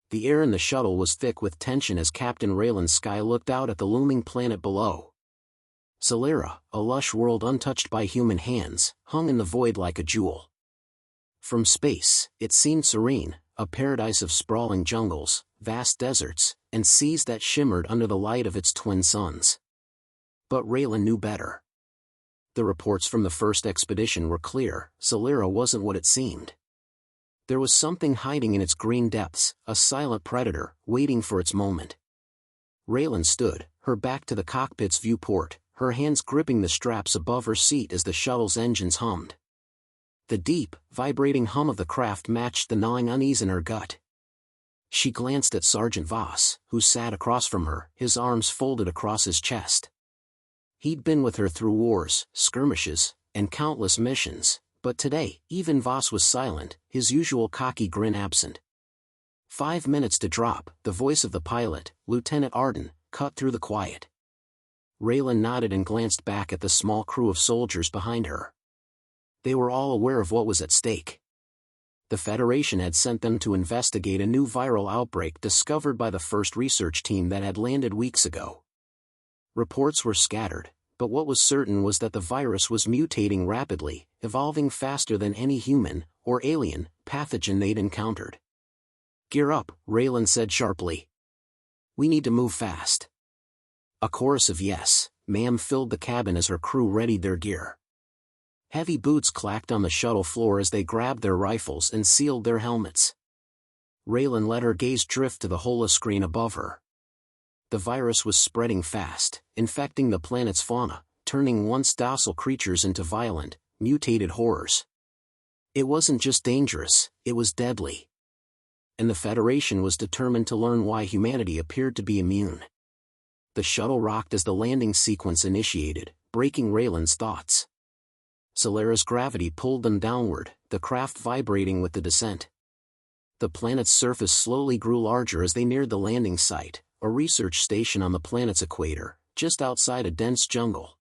The air in the shuttle was thick with tension as Captain Raylan Skye looked out at the looming planet below. Solera, a lush world untouched by human hands, hung in the void like a jewel. From space, it seemed serene, a paradise of sprawling jungles, vast deserts, and seas that shimmered under the light of its twin suns. But Raylan knew better. The reports from the first expedition were clear: Solera wasn't what it seemed. There was something hiding in its green depths, a silent predator, waiting for its moment. Raylan stood, her back to the cockpit's viewport, her hands gripping the straps above her seat as the shuttle's engines hummed. The deep, vibrating hum of the craft matched the gnawing unease in her gut. She glanced at Sergeant Voss, who sat across from her, his arms folded across his chest. He'd been with her through wars, skirmishes, and countless missions, but today, even Voss was silent, his usual cocky grin absent. 5 minutes to drop, the voice of the pilot, Lieutenant Arden, cut through the quiet. Raylan nodded and glanced back at the small crew of soldiers behind her. They were all aware of what was at stake. The Federation had sent them to investigate a new viral outbreak discovered by the first research team that had landed weeks ago. Reports were scattered, but what was certain was that the virus was mutating rapidly, evolving faster than any human, or alien, pathogen they'd encountered. "Gear up," Raylan said sharply. "We need to move fast." A chorus of "yes, ma'am" filled the cabin as her crew readied their gear. Heavy boots clacked on the shuttle floor as they grabbed their rifles and sealed their helmets. Raylan let her gaze drift to the holoscreen above her. The virus was spreading fast, infecting the planet's fauna, turning once docile creatures into violent, mutated horrors. It wasn't just dangerous, it was deadly. And the Federation was determined to learn why humanity appeared to be immune. The shuttle rocked as the landing sequence initiated, breaking Raylan's thoughts. Solera's gravity pulled them downward, the craft vibrating with the descent. The planet's surface slowly grew larger as they neared the landing site, a research station on the planet's equator, just outside a dense jungle.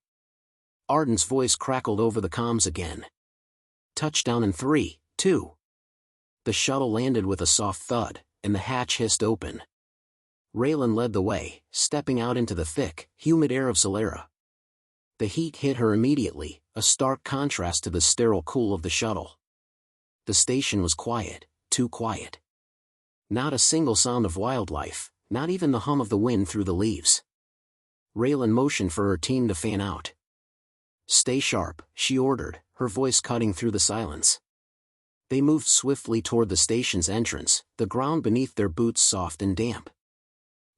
Arden's voice crackled over the comms again. "Touchdown in 3, 2. The shuttle landed with a soft thud, and the hatch hissed open. Raylan led the way, stepping out into the thick, humid air of Solera. The heat hit her immediately, a stark contrast to the sterile cool of the shuttle. The station was quiet, too quiet. Not a single sound of wildlife, not even the hum of the wind through the leaves. Raylan motioned for her team to fan out. "Stay sharp," she ordered, her voice cutting through the silence. They moved swiftly toward the station's entrance, the ground beneath their boots soft and damp.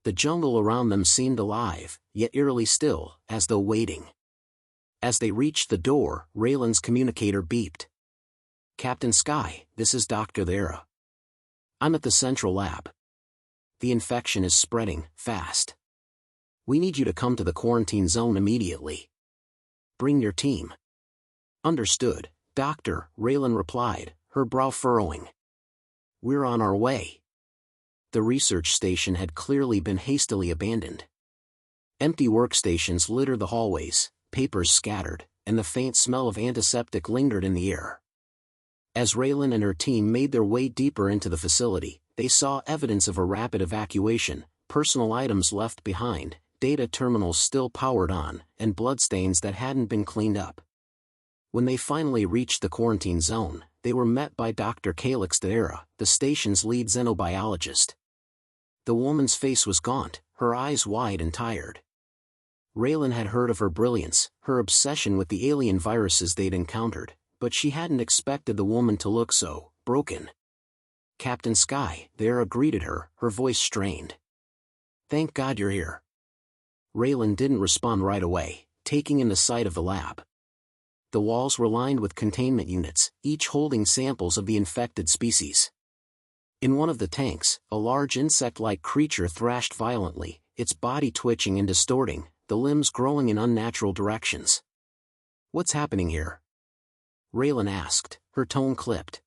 The jungle around them seemed alive, yet eerily still, as though waiting. As they reached the door, Raylan's communicator beeped. "Captain Skye, this is Dr. Thera. I'm at the central lab. The infection is spreading, fast. We need you to come to the quarantine zone immediately. Bring your team." "Understood, Doctor," Raylan replied, her brow furrowing. "We're on our way." The research station had clearly been hastily abandoned. Empty workstations littered the hallways, papers scattered, and the faint smell of antiseptic lingered in the air. As Raylan and her team made their way deeper into the facility, they saw evidence of a rapid evacuation, personal items left behind, data terminals still powered on, and bloodstains that hadn't been cleaned up. When they finally reached the quarantine zone, they were met by Dr. Calix Thera, the station's lead xenobiologist. The woman's face was gaunt, her eyes wide and tired. Raylan had heard of her brilliance, her obsession with the alien viruses they'd encountered, but she hadn't expected the woman to look so broken. "Captain Skye," Thera greeted her, her voice strained. "Thank God you're here." Raylan didn't respond right away, taking in the sight of the lab. The walls were lined with containment units, each holding samples of the infected species. In one of the tanks, a large insect-like creature thrashed violently, its body twitching and distorting, the limbs growing in unnatural directions. "What's happening here?" Raylan asked, her tone clipped.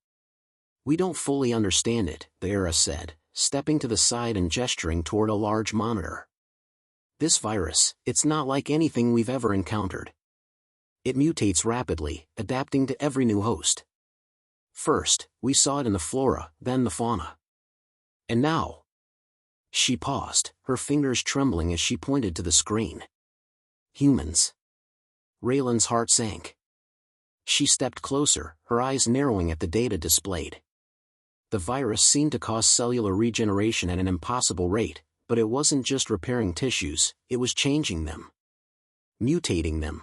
"We don't fully understand it," Thera said, stepping to the side and gesturing toward a large monitor. "This virus, it's not like anything we've ever encountered. It mutates rapidly, adapting to every new host. First, we saw it in the flora, then the fauna. And now, She paused, her fingers trembling as she pointed to the screen. Humans. Raylan's heart sank. She stepped closer, her eyes narrowing at the data displayed. The virus seemed to cause cellular regeneration at an impossible rate, but it wasn't just repairing tissues, it was changing them. Mutating them.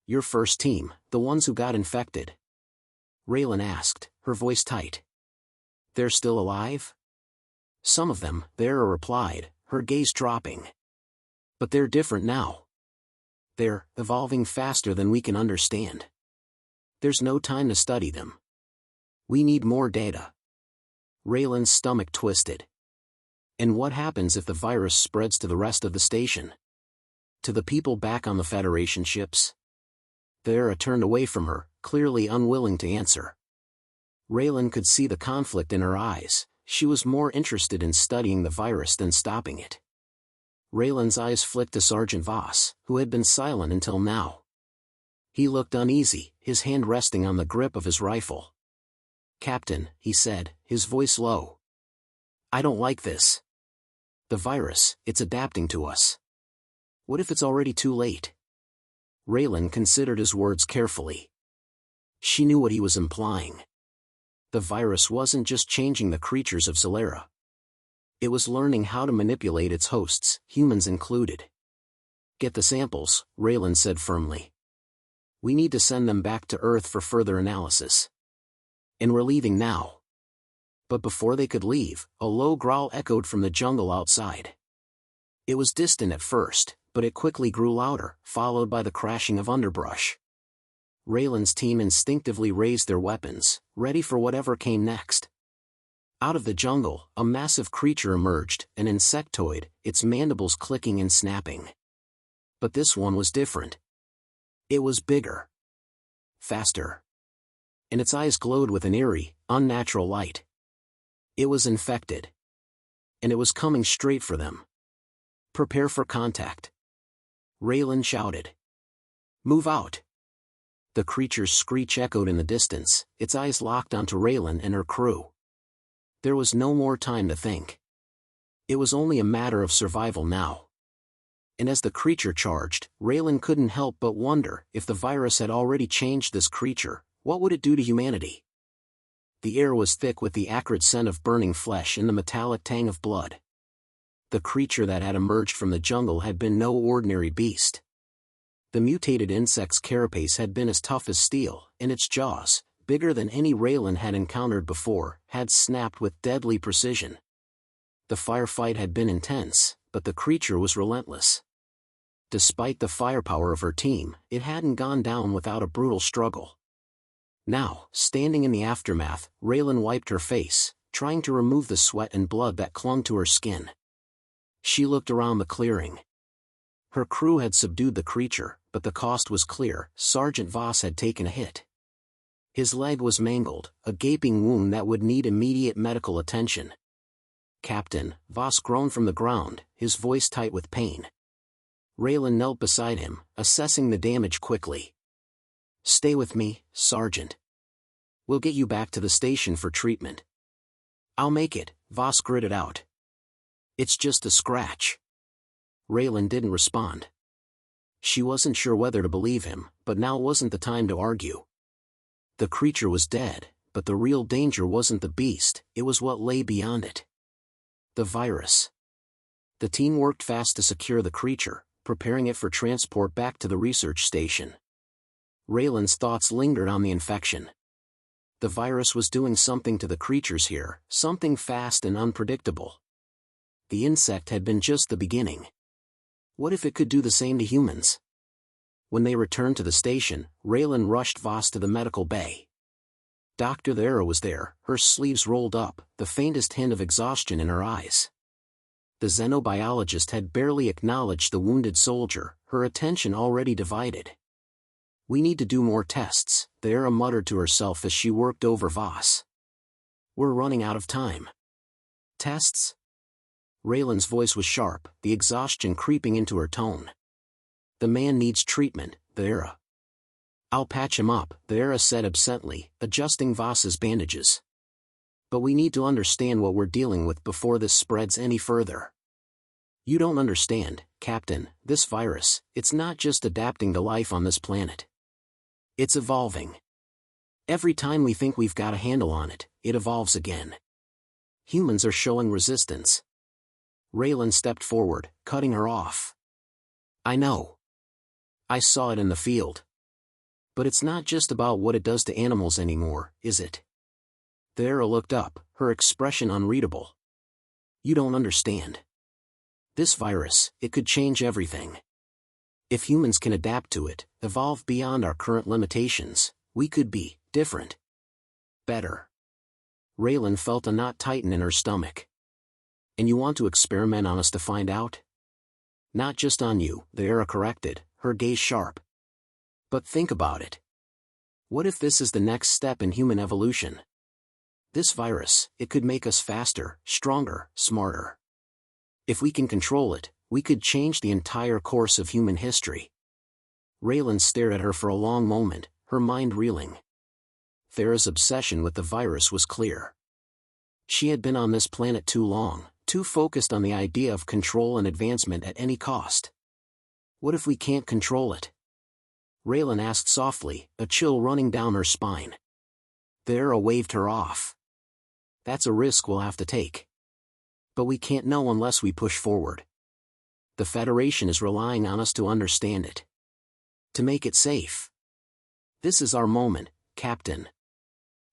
Your first team, the ones who got infected? Raylan asked, her voice tight. They're still alive? Some of them, Vera replied, her gaze dropping. But they're different now. They're evolving faster than we can understand. There's no time to study them. We need more data. Raylan's stomach twisted. And what happens if the virus spreads to the rest of the station? To the people back on the Federation ships? Vera turned away from her, clearly unwilling to answer. Raylan could see the conflict in her eyes. She was more interested in studying the virus than stopping it. Raylan's eyes flicked to Sergeant Voss, who had been silent until now. He looked uneasy, his hand resting on the grip of his rifle. Captain, he said, his voice low. I don't like this. The virus, it's adapting to us. What if it's already too late? Raylan considered his words carefully. She knew what he was implying. The virus wasn't just changing the creatures of Solera. It was learning how to manipulate its hosts, humans included. Get the samples, Raylan said firmly. We need to send them back to Earth for further analysis. And we're leaving now. But before they could leave, a low growl echoed from the jungle outside. It was distant at first, but it quickly grew louder, followed by the crashing of underbrush. Raylan's team instinctively raised their weapons, ready for whatever came next. Out of the jungle, a massive creature emerged, an insectoid, its mandibles clicking and snapping. But this one was different. It was bigger. Faster. And its eyes glowed with an eerie, unnatural light. It was infected. And it was coming straight for them. Prepare for contact. Raylan shouted. Move out. The creature's screech echoed in the distance, its eyes locked onto Raylan and her crew. There was no more time to think. It was only a matter of survival now. And as the creature charged, Raylan couldn't help but wonder, if the virus had already changed this creature, what would it do to humanity? The air was thick with the acrid scent of burning flesh and the metallic tang of blood. The creature that had emerged from the jungle had been no ordinary beast. The mutated insect's carapace had been as tough as steel, and its jaws, bigger than any Raylan had encountered before, had snapped with deadly precision. The firefight had been intense, but the creature was relentless. Despite the firepower of her team, it hadn't gone down without a brutal struggle. Now, standing in the aftermath, Raylan wiped her face, trying to remove the sweat and blood that clung to her skin. She looked around the clearing. Her crew had subdued the creature, but the cost was clear. Sergeant Voss had taken a hit. His leg was mangled, a gaping wound that would need immediate medical attention. Captain, Voss groaned from the ground, his voice tight with pain. Raylan knelt beside him, assessing the damage quickly. Stay with me, Sergeant. We'll get you back to the station for treatment. I'll make it, Voss gritted out. It's just a scratch. Raylan didn't respond. She wasn't sure whether to believe him, but now wasn't the time to argue. The creature was dead, but the real danger wasn't the beast, it was what lay beyond it. The virus. The team worked fast to secure the creature, preparing it for transport back to the research station. Raylan's thoughts lingered on the infection. The virus was doing something to the creatures here, something fast and unpredictable. The insect had been just the beginning. What if it could do the same to humans? When they returned to the station, Raylan rushed Voss to the medical bay. Dr. Vera was there, her sleeves rolled up, the faintest hint of exhaustion in her eyes. The xenobiologist had barely acknowledged the wounded soldier, her attention already divided. We need to do more tests, Vera muttered to herself as she worked over Voss. We're running out of time. Tests? Raylan's voice was sharp, the exhaustion creeping into her tone. The man needs treatment, Vera. I'll patch him up, Vera said absently, adjusting Voss's bandages. But we need to understand what we're dealing with before this spreads any further. You don't understand, Captain, this virus, it's not just adapting to life on this planet. It's evolving. Every time we think we've got a handle on it, it evolves again. Humans are showing resistance. Raylan stepped forward, cutting her off. I know. I saw it in the field. But it's not just about what it does to animals anymore, is it? Thera looked up, her expression unreadable. You don't understand. This virus, it could change everything. If humans can adapt to it, evolve beyond our current limitations, we could be different. Better. Raylan felt a knot tighten in her stomach. And you want to experiment on us to find out? Not just on you, Thera corrected, her gaze sharp. But think about it. What if this is the next step in human evolution? This virus, it could make us faster, stronger, smarter. If we can control it, we could change the entire course of human history. Raylan stared at her for a long moment, her mind reeling. Thera's obsession with the virus was clear. She had been on this planet too long, too focused on the idea of control and advancement at any cost. What if we can't control it? Raylan asked softly, a chill running down her spine. Thera waved her off. That's a risk we'll have to take. But we can't know unless we push forward. The Federation is relying on us to understand it. To make it safe. This is our moment, Captain.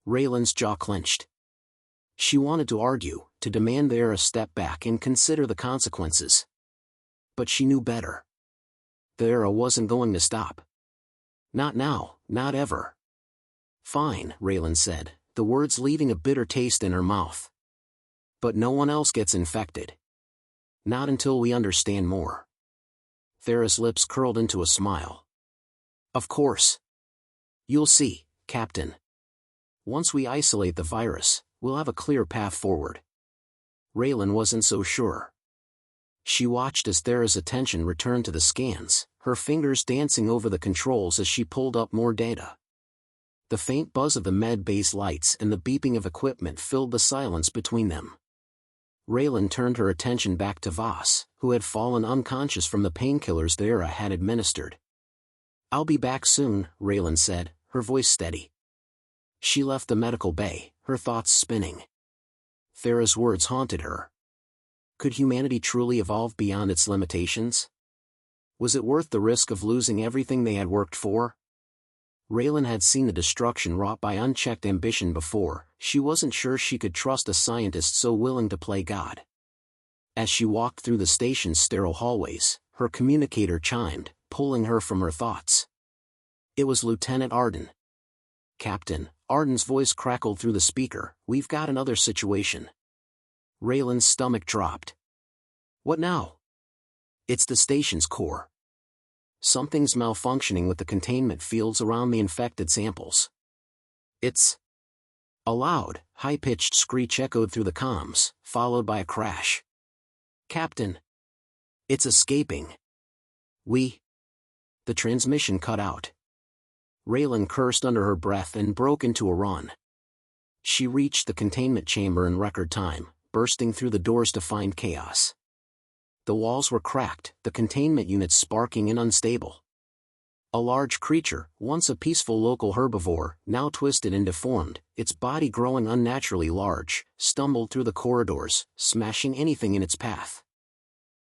Raylan's jaw clenched. She wanted to argue, to demand Thera step back and consider the consequences. But she knew better. Thera wasn't going to stop. Not now, not ever. Fine, Raylan said, the words leaving a bitter taste in her mouth. But no one else gets infected. Not until we understand more. Thera's lips curled into a smile. Of course. You'll see, Captain. Once we isolate the virus, we'll have a clear path forward. Raylan wasn't so sure. She watched as Thera's attention returned to the scans, her fingers dancing over the controls as she pulled up more data. The faint buzz of the med bay's lights and the beeping of equipment filled the silence between them. Raylan turned her attention back to Voss, who had fallen unconscious from the painkillers Thera had administered. I'll be back soon, Raylan said, her voice steady. She left the medical bay, her thoughts spinning. Thera's words haunted her. Could humanity truly evolve beyond its limitations? Was it worth the risk of losing everything they had worked for? Raylan had seen the destruction wrought by unchecked ambition before. She wasn't sure she could trust a scientist so willing to play God. As she walked through the station's sterile hallways, her communicator chimed, pulling her from her thoughts. It was Lieutenant Arden. Captain, Arden's voice crackled through the speaker, we've got another situation. Raylan's stomach dropped. What now? It's the station's core. Something's malfunctioning with the containment fields around the infected samples. It's... A loud, high-pitched screech echoed through the comms, followed by a crash. Captain! It's escaping. The transmission cut out. Raylan cursed under her breath and broke into a run. She reached the containment chamber in record time, bursting through the doors to find chaos. The walls were cracked, the containment units sparking and unstable. A large creature, once a peaceful local herbivore, now twisted and deformed, its body growing unnaturally large, stumbled through the corridors, smashing anything in its path.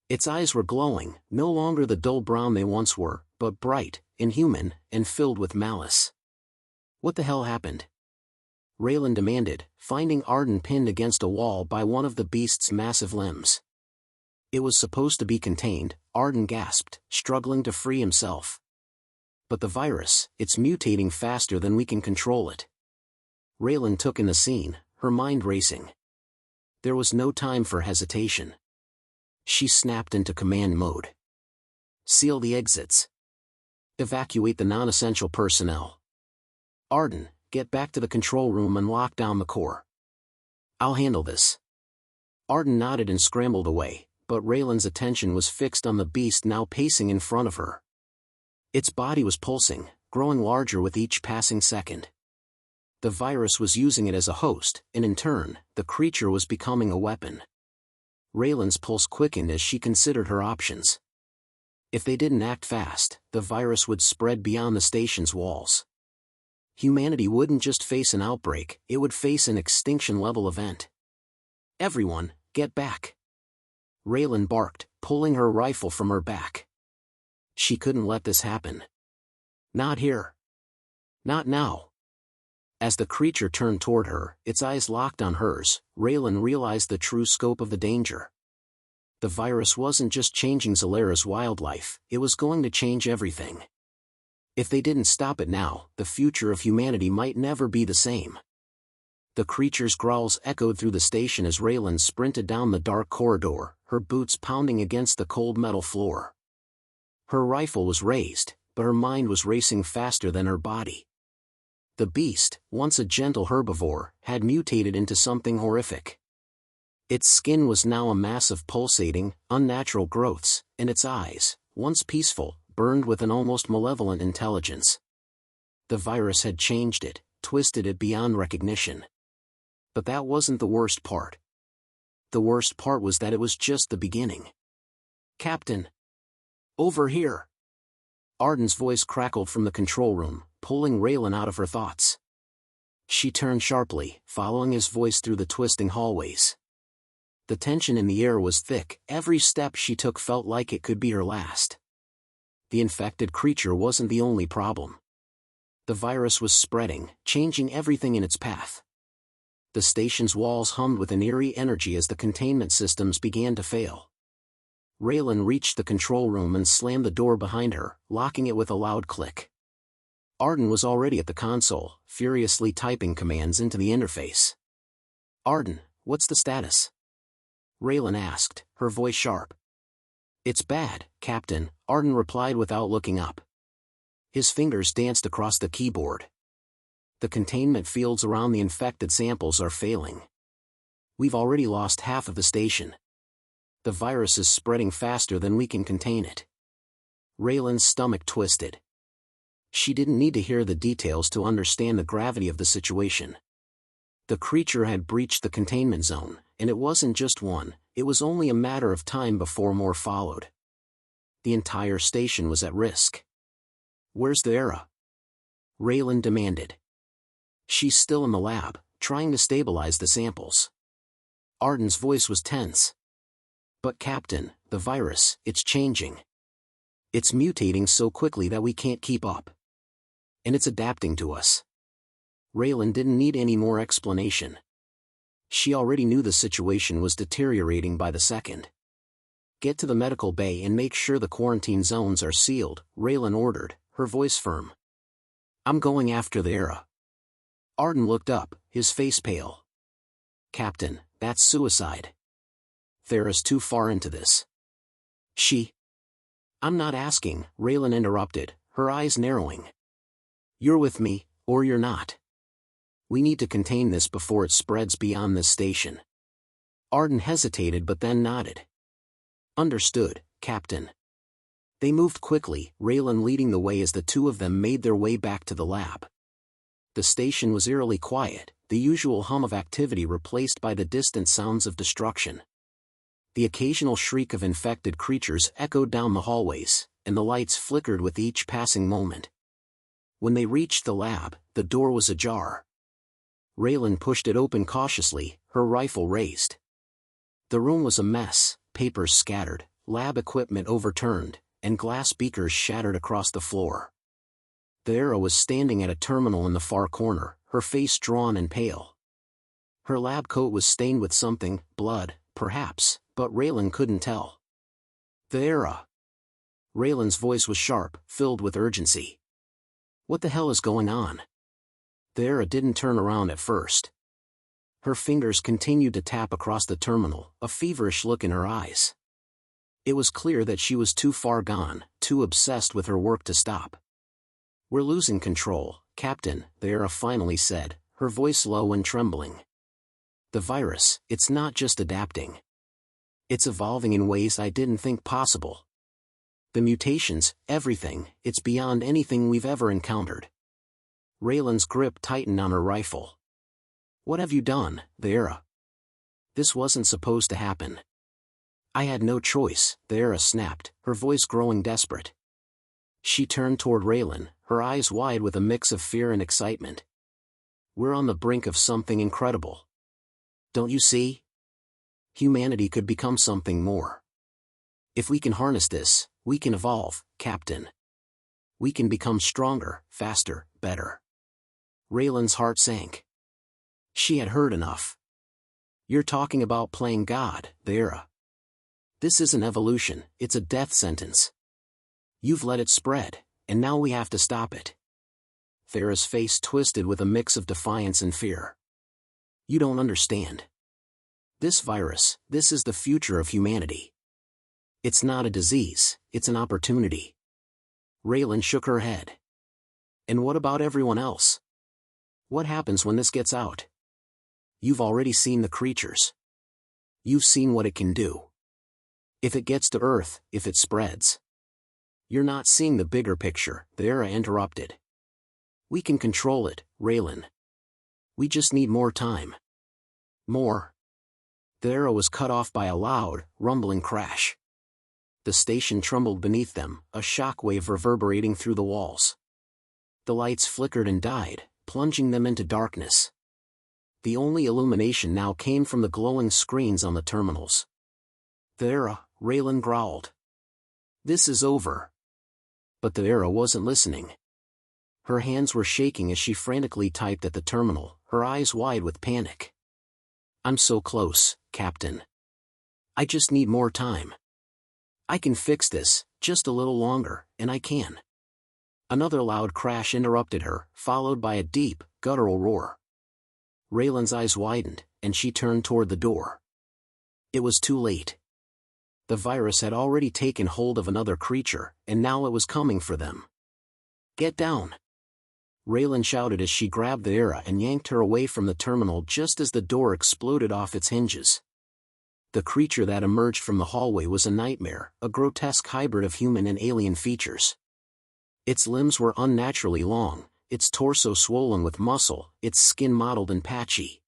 Its eyes were glowing, no longer the dull brown they once were, but bright, inhuman, and filled with malice. What the hell happened? Raylan demanded, finding Arden pinned against a wall by one of the beast's massive limbs. It was supposed to be contained, Arden gasped, struggling to free himself. But the virus, it's mutating faster than we can control it. Raylan took in the scene, her mind racing. There was no time for hesitation. She snapped into command mode. Seal the exits. Evacuate the non-essential personnel. Arden, get back to the control room and lock down the core. I'll handle this. Arden nodded and scrambled away, but Raylan's attention was fixed on the beast now pacing in front of her. Its body was pulsing, growing larger with each passing second. The virus was using it as a host, and in turn, the creature was becoming a weapon. Raylan's pulse quickened as she considered her options. If they didn't act fast, the virus would spread beyond the station's walls. Humanity wouldn't just face an outbreak, it would face an extinction-level event. "Everyone, get back!" Raylan barked, pulling her rifle from her back. She couldn't let this happen. Not here. Not now. As the creature turned toward her, its eyes locked on hers, Raylan realized the true scope of the danger. The virus wasn't just changing Zalera's wildlife, it was going to change everything. If they didn't stop it now, the future of humanity might never be the same. The creature's growls echoed through the station as Raylan sprinted down the dark corridor, her boots pounding against the cold metal floor. Her rifle was raised, but her mind was racing faster than her body. The beast, once a gentle herbivore, had mutated into something horrific. Its skin was now a mass of pulsating, unnatural growths, and its eyes, once peaceful, burned with an almost malevolent intelligence. The virus had changed it, twisted it beyond recognition. But that wasn't the worst part. The worst part was that it was just the beginning. "Captain! Over here!" Arden's voice crackled from the control room, pulling Raylan out of her thoughts. She turned sharply, following his voice through the twisting hallways. The tension in the air was thick, every step she took felt like it could be her last. The infected creature wasn't the only problem. The virus was spreading, changing everything in its path. The station's walls hummed with an eerie energy as the containment systems began to fail. Raylan reached the control room and slammed the door behind her, locking it with a loud click. Arden was already at the console, furiously typing commands into the interface. "Arden, what's the status?" Raylan asked, her voice sharp. "It's bad, Captain," Arden replied without looking up. His fingers danced across the keyboard. "The containment fields around the infected samples are failing. We've already lost half of the station. The virus is spreading faster than we can contain it." Raylan's stomach twisted. She didn't need to hear the details to understand the gravity of the situation. The creature had breached the containment zone, and it wasn't just one, it was only a matter of time before more followed. The entire station was at risk. "Where's the Era?" Raylan demanded. "She's still in the lab, trying to stabilize the samples." Arden's voice was tense. "But Captain, the virus, it's changing. It's mutating so quickly that we can't keep up. And it's adapting to us." Raylan didn't need any more explanation. She already knew the situation was deteriorating by the second. "Get to the medical bay and make sure the quarantine zones are sealed," Raylan ordered, her voice firm. "I'm going after the Era." Arden looked up, his face pale. "Captain, that's suicide. Thera's too far into this." "I'm not asking," Raylan interrupted, her eyes narrowing. "You're with me, or you're not. We need to contain this before it spreads beyond this station." Arden hesitated but then nodded. "Understood, Captain." They moved quickly, Raylan leading the way as the two of them made their way back to the lab. The station was eerily quiet, the usual hum of activity replaced by the distant sounds of destruction. The occasional shriek of infected creatures echoed down the hallways, and the lights flickered with each passing moment. When they reached the lab, the door was ajar. Raylan pushed it open cautiously, her rifle raised. The room was a mess, papers scattered, lab equipment overturned, and glass beakers shattered across the floor. The Era was standing at a terminal in the far corner, her face drawn and pale. Her lab coat was stained with something, blood, perhaps, but Raylan couldn't tell. "The Era." Raylan's voice was sharp, filled with urgency. "What the hell is going on?" The Era didn't turn around at first. Her fingers continued to tap across the terminal, a feverish look in her eyes. It was clear that she was too far gone, too obsessed with her work to stop. "We're losing control, Captain," the Era finally said, her voice low and trembling. "The virus, it's not just adapting. It's evolving in ways I didn't think possible. The mutations, everything, it's beyond anything we've ever encountered." Raylan's grip tightened on her rifle. "What have you done, Thera? This wasn't supposed to happen." "I had no choice," Thera snapped, her voice growing desperate. She turned toward Raylan, her eyes wide with a mix of fear and excitement. "We're on the brink of something incredible. Don't you see? Humanity could become something more. If we can harness this, we can evolve, Captain. We can become stronger, faster, better." Raylan's heart sank. She had heard enough. "You're talking about playing God, Thera. This isn't evolution, it's a death sentence. You've let it spread, and now we have to stop it." Thera's face twisted with a mix of defiance and fear. "You don't understand. This virus, this is the future of humanity. It's not a disease, it's an opportunity." Raylan shook her head. "And what about everyone else? What happens when this gets out? You've already seen the creatures. You've seen what it can do. If it gets to Earth, if it spreads." "You're not seeing the bigger picture," Thera interrupted. "We can control it, Raylan. We just need more time." "More?" Thera was cut off by a loud, rumbling crash. The station trembled beneath them, a shockwave reverberating through the walls. The lights flickered and died, plunging them into darkness. The only illumination now came from the glowing screens on the terminals. "Thera," Raylan growled. "This is over." But Thera wasn't listening. Her hands were shaking as she frantically typed at the terminal, her eyes wide with panic. "I'm so close, Captain. I just need more time. I can fix this, just a little longer, and I can." Another loud crash interrupted her, followed by a deep, guttural roar. Raylan's eyes widened, and she turned toward the door. It was too late. The virus had already taken hold of another creature, and now it was coming for them. "Get down!" Raylan shouted as she grabbed Thera and yanked her away from the terminal just as the door exploded off its hinges. The creature that emerged from the hallway was a nightmare, a grotesque hybrid of human and alien features. Its limbs were unnaturally long, its torso swollen with muscle, its skin mottled and patchy.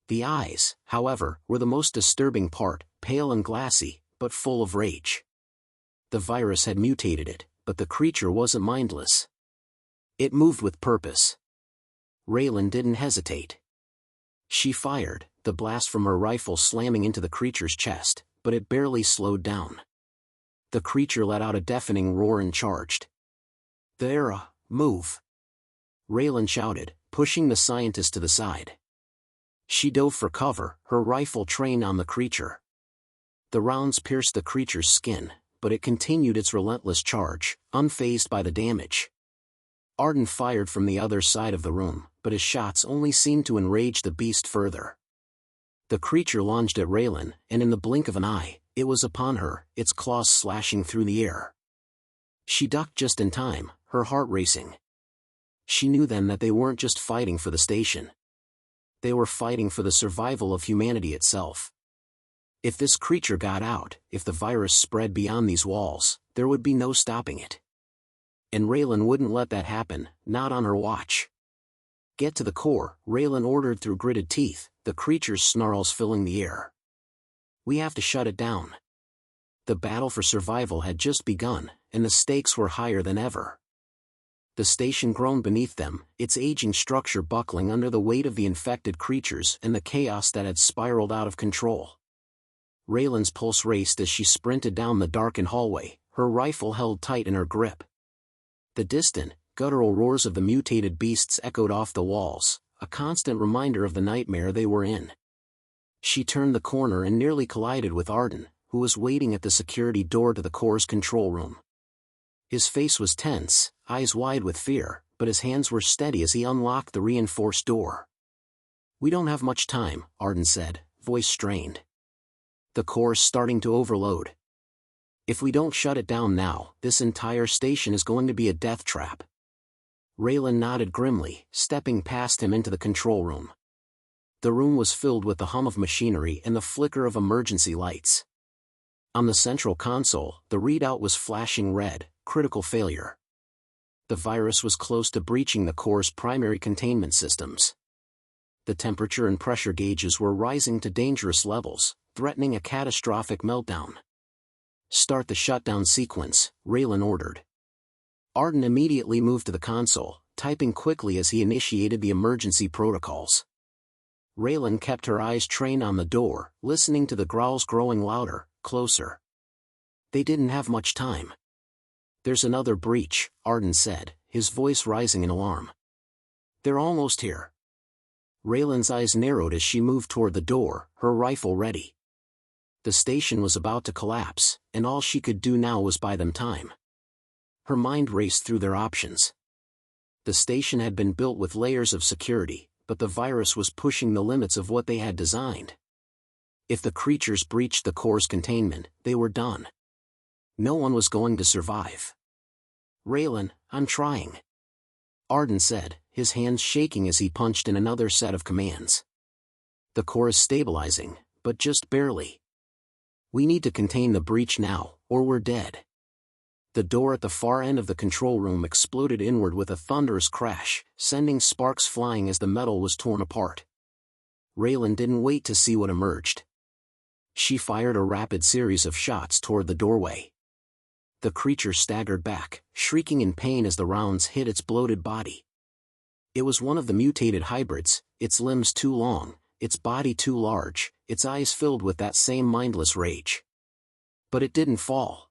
The eyes, however, were the most disturbing part, pale and glassy, but full of rage. The virus had mutated it, but the creature wasn't mindless. It moved with purpose. Raylan didn't hesitate. She fired, the blast from her rifle slamming into the creature's chest, but it barely slowed down. The creature let out a deafening roar and charged. "Thera, move!" Raylan shouted, pushing the scientist to the side. She dove for cover, her rifle trained on the creature. The rounds pierced the creature's skin, but it continued its relentless charge, unfazed by the damage. Arden fired from the other side of the room, but his shots only seemed to enrage the beast further. The creature lunged at Raylan, and in the blink of an eye, it was upon her, its claws slashing through the air. She ducked just in time, her heart racing. She knew then that they weren't just fighting for the station. They were fighting for the survival of humanity itself. If this creature got out, if the virus spread beyond these walls, there would be no stopping it. And Raylan wouldn't let that happen, not on her watch. "Get to the core," Raylan ordered through gritted teeth, the creature's snarls filling the air. "We have to shut it down." The battle for survival had just begun, and the stakes were higher than ever. The station groaned beneath them, its aging structure buckling under the weight of the infected creatures and the chaos that had spiraled out of control. Raylan's pulse raced as she sprinted down the darkened hallway, her rifle held tight in her grip. The distant, guttural roars of the mutated beasts echoed off the walls, a constant reminder of the nightmare they were in. She turned the corner and nearly collided with Arden, who was waiting at the security door to the core's control room. His face was tense, eyes wide with fear, but his hands were steady as he unlocked the reinforced door. "We don't have much time," Arden said, voice strained. "The core's starting to overload. If we don't shut it down now, this entire station is going to be a death trap." Raylan nodded grimly, stepping past him into the control room. The room was filled with the hum of machinery and the flicker of emergency lights. On the central console, the readout was flashing red, critical failure. The virus was close to breaching the core's primary containment systems. The temperature and pressure gauges were rising to dangerous levels, threatening a catastrophic meltdown. "Start the shutdown sequence," Raylan ordered. Arden immediately moved to the console, typing quickly as he initiated the emergency protocols. Raylan kept her eyes trained on the door, listening to the growls growing louder, closer. They didn't have much time. "There's another breach," Arden said, his voice rising in alarm. "They're almost here." Raylan's eyes narrowed as she moved toward the door, her rifle ready. The station was about to collapse, and all she could do now was buy them time. Her mind raced through their options. The station had been built with layers of security, but the virus was pushing the limits of what they had designed. If the creatures breached the core's containment, they were done. No one was going to survive. "Raylan, I'm trying," Arden said, his hands shaking as he punched in another set of commands. "The core is stabilizing, but just barely. We need to contain the breach now, or we're dead." The door at the far end of the control room exploded inward with a thunderous crash, sending sparks flying as the metal was torn apart. Raylan didn't wait to see what emerged. She fired a rapid series of shots toward the doorway. The creature staggered back, shrieking in pain as the rounds hit its bloated body. It was one of the mutated hybrids, its limbs too long, its body too large, its eyes filled with that same mindless rage. But it didn't fall.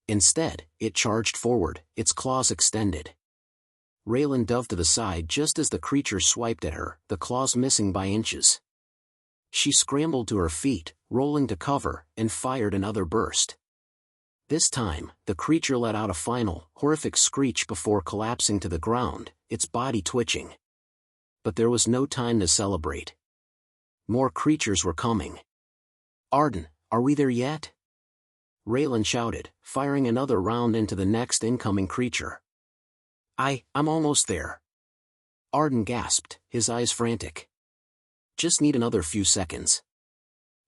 Instead, it charged forward, its claws extended. Raylan dove to the side just as the creature swiped at her, the claws missing by inches. She scrambled to her feet, rolling to cover, and fired another burst. This time, the creature let out a final, horrific screech before collapsing to the ground, its body twitching. But there was no time to celebrate. More creatures were coming. "Arden, are we there yet?" Raylan shouted, firing another round into the next incoming creature. I'm almost there." Arden gasped, his eyes frantic. "Just need another few seconds."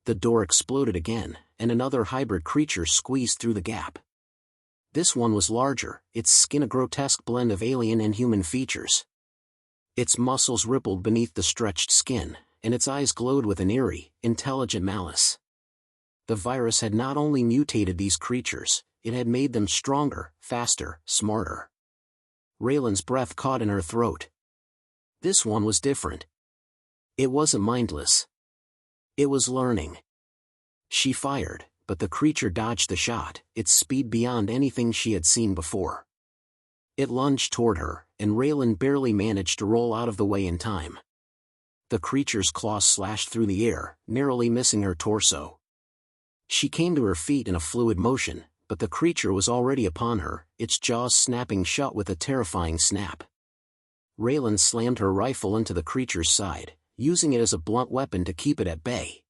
The door exploded again, and another hybrid creature squeezed through the gap. This one was larger, its skin a grotesque blend of alien and human features. Its muscles rippled beneath the stretched skin, and its eyes glowed with an eerie, intelligent malice. The virus had not only mutated these creatures, it had made them stronger, faster, smarter. Raylan's breath caught in her throat. This one was different. It wasn't mindless. It was learning. She fired, but the creature dodged the shot, its speed beyond anything she had seen before. It lunged toward her, and Raylan barely managed to roll out of the way in time. The creature's claws slashed through the air, narrowly missing her torso. She came to her feet in a fluid motion, but the creature was already upon her, its jaws snapping shut with a terrifying snap. Raylan slammed her rifle into the creature's side, using it as a blunt weapon to keep it at bay.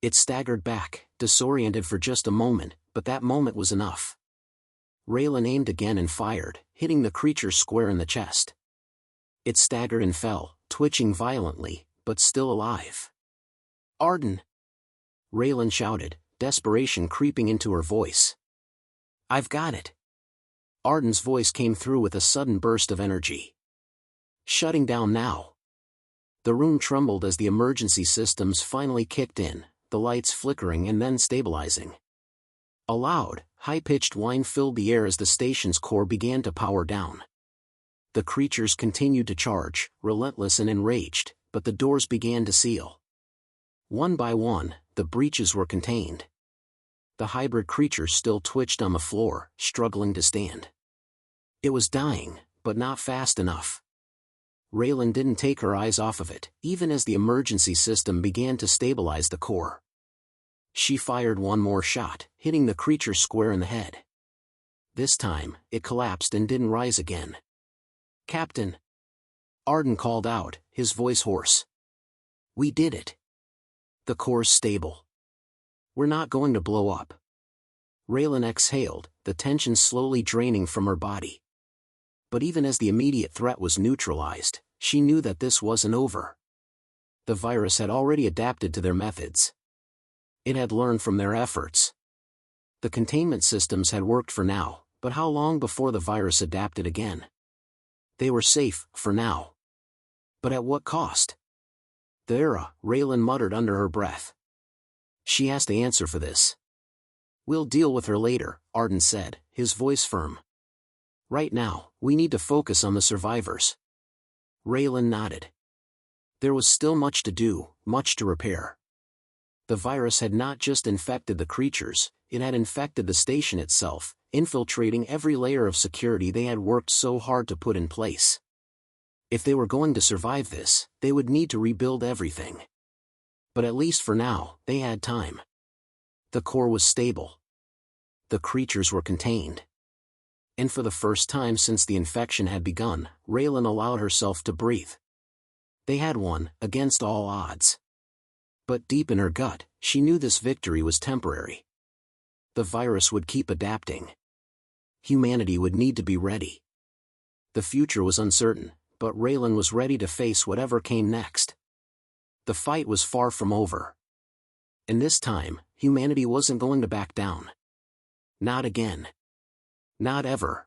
It staggered back, disoriented for just a moment, but that moment was enough. Raylan aimed again and fired, hitting the creature square in the chest. It staggered and fell, twitching violently, but still alive. "Arden!" Raylan shouted, desperation creeping into her voice. "I've got it." Arden's voice came through with a sudden burst of energy. "Shutting down now." The room trembled as the emergency systems finally kicked in, the lights flickering and then stabilizing. A loud, high-pitched whine filled the air as the station's core began to power down. The creatures continued to charge, relentless and enraged, but the doors began to seal. One by one, the breaches were contained. The hybrid creature still twitched on the floor, struggling to stand. It was dying, but not fast enough. Raylan didn't take her eyes off of it, even as the emergency system began to stabilize the core. She fired one more shot, hitting the creature square in the head. This time, it collapsed and didn't rise again. "Captain!" Arden called out, his voice hoarse. "We did it. The core's stable. We're not going to blow up." Raylan exhaled, the tension slowly draining from her body. But even as the immediate threat was neutralized, she knew that this wasn't over. The virus had already adapted to their methods. It had learned from their efforts. The containment systems had worked for now, But how long before the virus adapted again? They were safe, for now. But at what cost? The era, Raylan muttered under her breath. She has to answer for this. We'll deal with her later, Arden said, his voice firm. Right now, we need to focus on the survivors. Raylan nodded. There was still much to do, much to repair. The virus had not just infected the creatures, it had infected the station itself, infiltrating every layer of security they had worked so hard to put in place. If they were going to survive this, they would need to rebuild everything. But at least for now, they had time. The core was stable. The creatures were contained. And for the first time since the infection had begun, Raylan allowed herself to breathe. They had won, against all odds. But deep in her gut, she knew this victory was temporary. The virus would keep adapting. Humanity would need to be ready. The future was uncertain, but Raylan was ready to face whatever came next. The fight was far from over. And this time, humanity wasn't going to back down. Not again. Not ever.